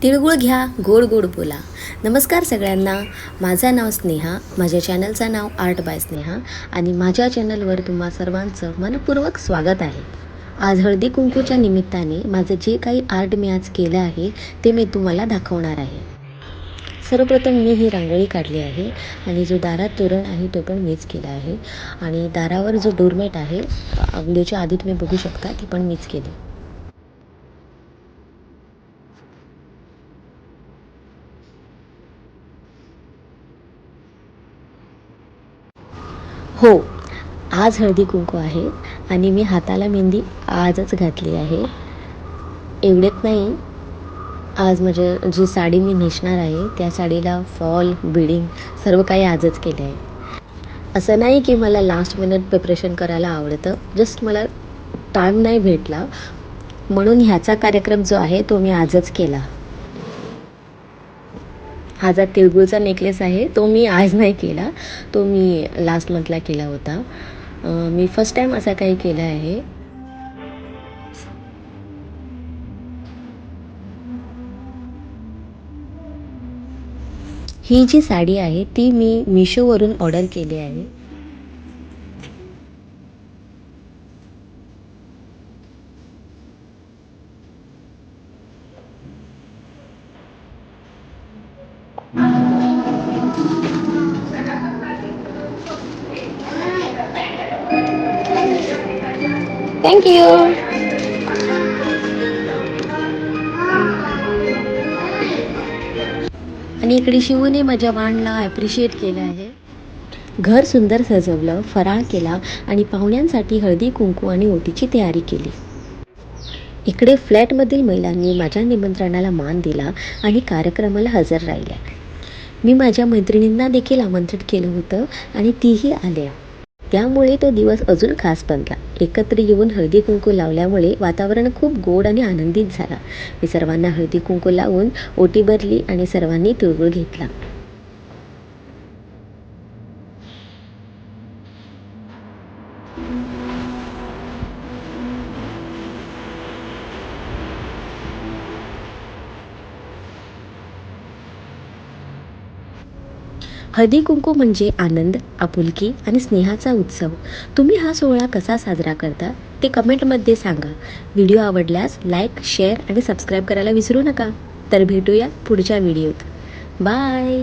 तिळगुळ घ्या, गोड गोड बोला. नमस्कार सगळ्यांना. माझं नाव स्नेहा, माझ्या चॅनलचं नाव आर्ट बाय स्नेहा आणि माझ्या चॅनलवर तुम्हा सर्वांचं मनपूर्वक स्वागत आहे. आज हळदी कुंकूच्या निमित्ताने माझं जे काही आर्ट मी आज केलं आहे ते मी तुम्हाला दाखवणार आहे. सर्वप्रथम मी ही रांगोळी काढली आहे आणि जो दारात तोरण आहे तो पण मीच केला आहे आणि दारावर जो डोरमेट आहे व्हिडिओच्या आधी तुम्ही बघू शकता ती पण मीच केली. हो, आज हळदी कुंकू आहे आणि मी हाताला मेहंदी आजच घातली आहे. एवढेच नाही, आज म्हणजे जी साडी मी नेसणार आहे त्या साडीला फॉल बिडिंग सर्व काही आजच केलं आहे. असं नाही की मला लास्ट मिनिट प्रिपरेशन करायला आवडतं, जस्ट मला टाईम नाही भेटला म्हणून ह्याचा कार्यक्रम जो आहे तो मी आजच केला. हा जो तिळगुळचा नेकलेस आहे तो मी आज नाही केला, तो मी लास्ट मंथला केला होता. मी फर्स्ट टाईम असा काही केलं आहे. ही जी साडी आहे ती मी मिशोवरून ऑर्डर केली आहे. थँक्यू. आणि इकडे शिवूने माझ्या वाणला ॲप्रिशिएट केलं आहे. घर सुंदर सजवलं, फराळ केला आणि पाहुण्यांसाठी हळदी कुंकू आणि ओटीची तयारी केली. इकडे फ्लॅटमधील महिलांनी माझ्या निमंत्रणाला मान दिला आणि कार्यक्रमाला हजर राहिल्या. मी माझ्या मैत्रिणींना देखील आमंत्रित केलं होतं आणि तीही आल्या. त्यामुळे तो दिवस अजून खास बनला. एकत्र येऊन हळदी कुंकू लावल्यामुळे वातावरण खूप गोड आणि आनंदित झाला. मी सर्वांना हळदी कुंकू लावून ओटी भरली आणि सर्वांनी तिळगुळ घेतला. हळदी कुंकू म्हणजे आनंद, आपुलकी आणि स्नेहाचा उत्सव. तुम्ही हा सोहळा कसा साजरा करता ते कमेंटमध्ये सांगा. व्हिडिओ आवडल्यास लाईक, शेअर आणि सबस्क्राईब करायला विसरू नका. तर भेटूया पुढच्या व्हिडिओत. बाय.